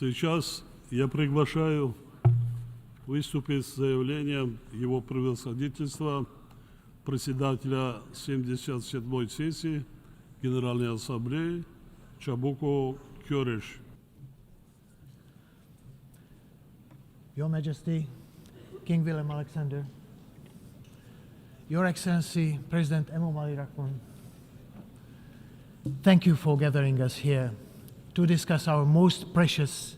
Сейчас я приглашаю выступить с заявлением его превосходительства председателя 77-й сессии Генеральной Ассамблеи Чабу Корошӣ. Your Majesty, King Willem Alexander, Your Excellency, President Emomali Rahman, thank you for gathering us here to discuss our most precious,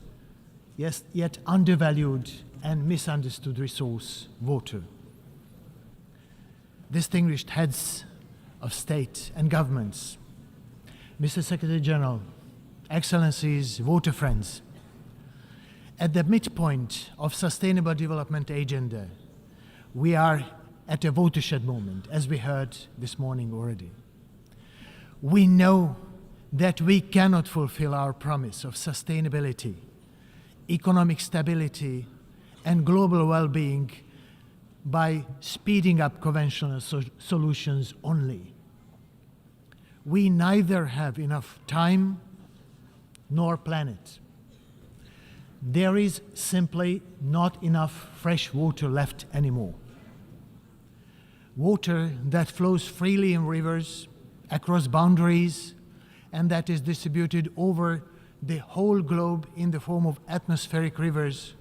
yet undervalued and misunderstood resource, water. Distinguished heads of state and governments, Mr. Secretary General, Excellencies, water friends, at the midpoint of Sustainable Development Agenda, we are at a watershed moment, as we heard this morning already. We know that we cannot fulfill our promise of sustainability, economic stability, and global well-being by speeding up conventional solutions only. We neither have enough time nor planet. There is simply not enough fresh water left anymore. Water that flows freely in rivers, across boundaries, and that is distributed over the whole globe in the form of atmospheric rivers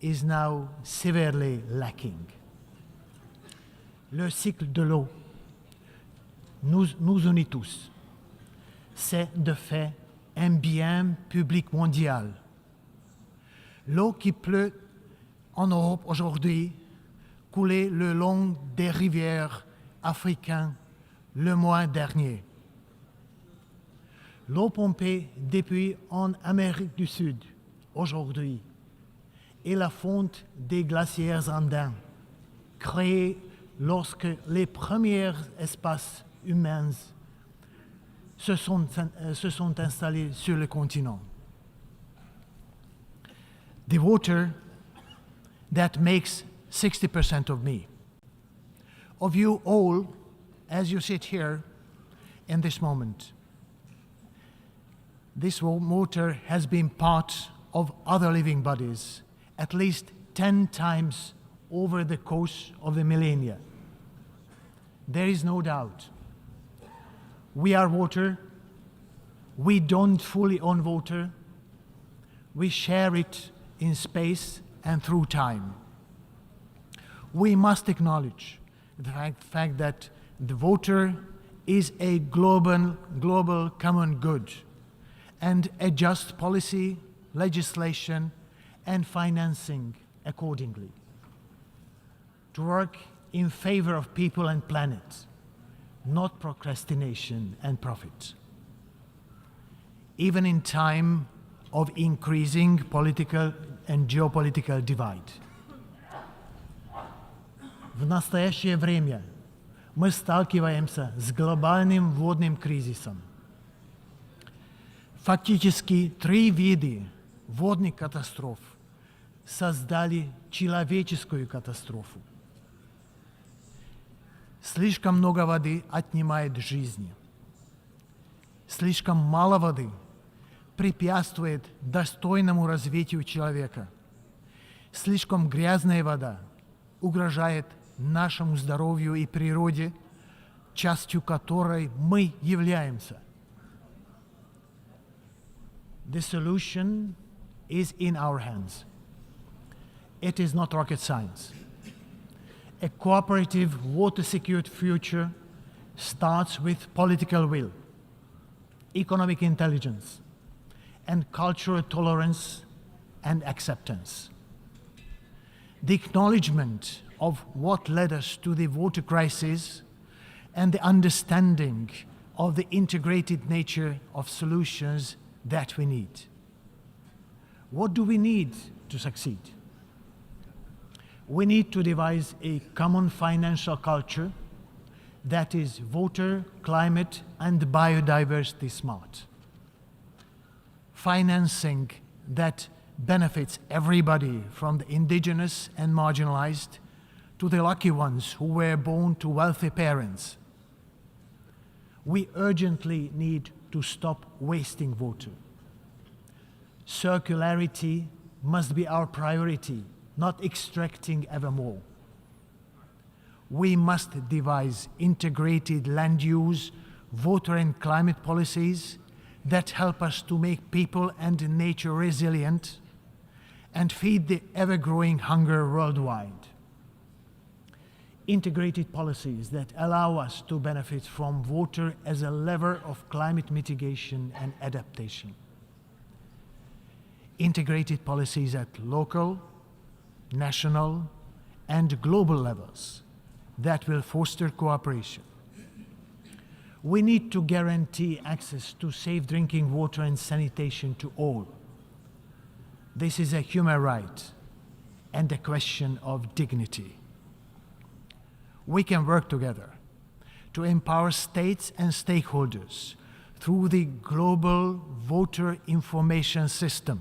is now severely lacking. Le cycle de l'eau nous unit tous. C'est de fait un bien public mondial. L'eau qui pleut en Europe aujourd'hui coulait le long des rivières africaines le mois dernier. L'eau pompée depuis en Amérique du Sud aujourd'hui est la fonte des glaciers andins, créée lorsque les premiers espaces humains se sont installés sur le continent. The water that makes 60% of me, of you all, as you sit here in this moment. This water has been part of other living bodies at least 10 times over the course of the millennia. There is no doubt. We are water. We don't fully own water. We share it in space and through time. We must acknowledge the fact that the water is a global common good, and adjust policy, legislation, and financing accordingly to work in favor of people and planet, not procrastination and profit. Even in time of increasing political and geopolitical divide. В настоящее время мы сталкиваемся с глобальным водным кризисом. Фактически 3 вида водных катастроф создали человеческую катастрофу. Слишком много воды отнимает жизни. Слишком мало воды препятствует достойному развитию человека. Слишком грязная вода угрожает нашему здоровью и природе, частью которой мы являемся. The solution is in our hands. It is not rocket science. A cooperative, water-secured future starts with political will, economic intelligence, and cultural tolerance and acceptance. The acknowledgement of what led us to the water crisis and the understanding of the integrated nature of solutions that we need. What do we need to succeed? We need to devise a common financial culture that is water, climate, and biodiversity smart. Financing that benefits everybody, from the indigenous and marginalized to the lucky ones who were born to wealthy parents. We urgently need to stop wasting water. Circularity must be our priority, not extracting ever more. We must devise integrated land use, water and climate policies that help us to make people and nature resilient and feed the ever-growing hunger worldwide. Integrated policies that allow us to benefit from water as a lever of climate mitigation and adaptation. Integrated policies at local, national, and global levels that will foster cooperation. We need to guarantee access to safe drinking water and sanitation to all. This is a human right and a question of dignity. We can work together to empower states and stakeholders through the global voter information system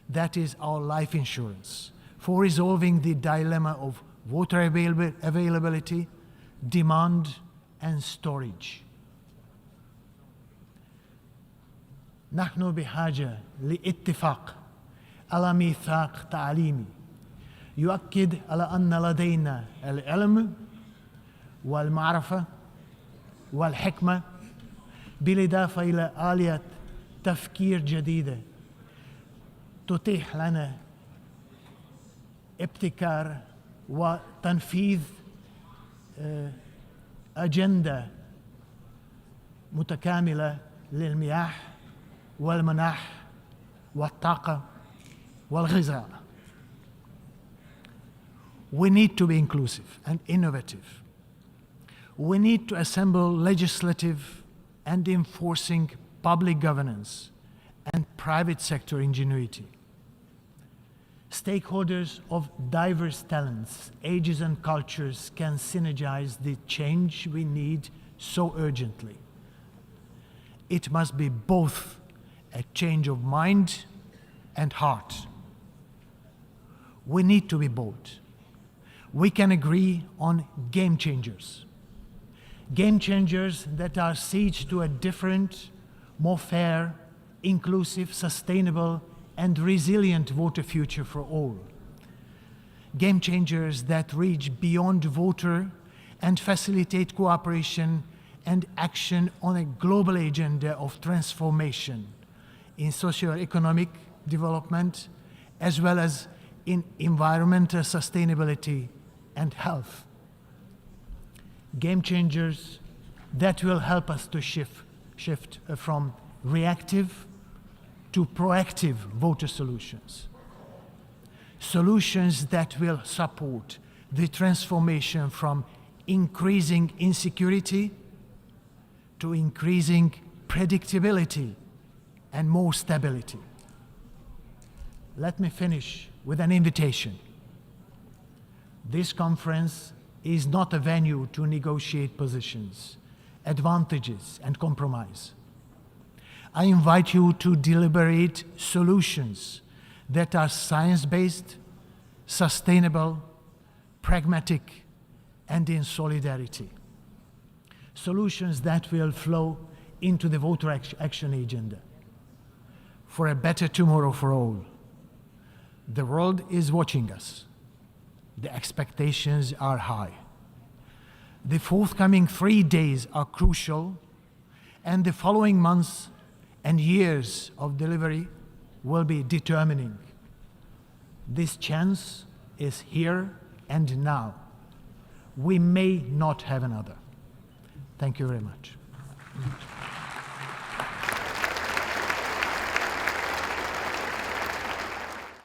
that is our life insurance for resolving the dilemma of water availability, demand, and storage. نحن بحاجة لاتفاق على ميثاق تعليمي يؤكد على أن لدينا العلم والمعرفة والحكمة بالإضافة إلى آلية تفكير جديدة تتيح لنا ابتكار وتنفيذ أجندة متكاملة للمياه والمناخ والطاقة والغذاء. We need to be inclusive and innovative. We need to assemble legislative and enforcing public governance and private sector ingenuity. Stakeholders of diverse talents, ages, and cultures can synergize the change we need so urgently. It must be both a change of mind and heart. We need to be bold. We can agree on game changers. Game changers that are seeds to a different, more fair, inclusive, sustainable, and resilient water future for all. Game changers that reach beyond water and facilitate cooperation and action on a global agenda of transformation in socio-economic development, as well as in environmental sustainability and health. Game changers that will help us to shift from reactive to proactive water solutions. Solutions that will support the transformation from increasing insecurity to increasing predictability and more stability. Let me finish with an invitation. This conference is not a venue to negotiate positions, advantages, and compromise. I invite you to deliberate solutions that are science-based, sustainable, pragmatic, and in solidarity. Solutions that will flow into the voter action agenda for a better tomorrow for all. The world is watching us. The expectations are high. The forthcoming 3 days are crucial, and the following months and years of delivery will be determining. This chance is here and now. We may not have another. Thank you very much.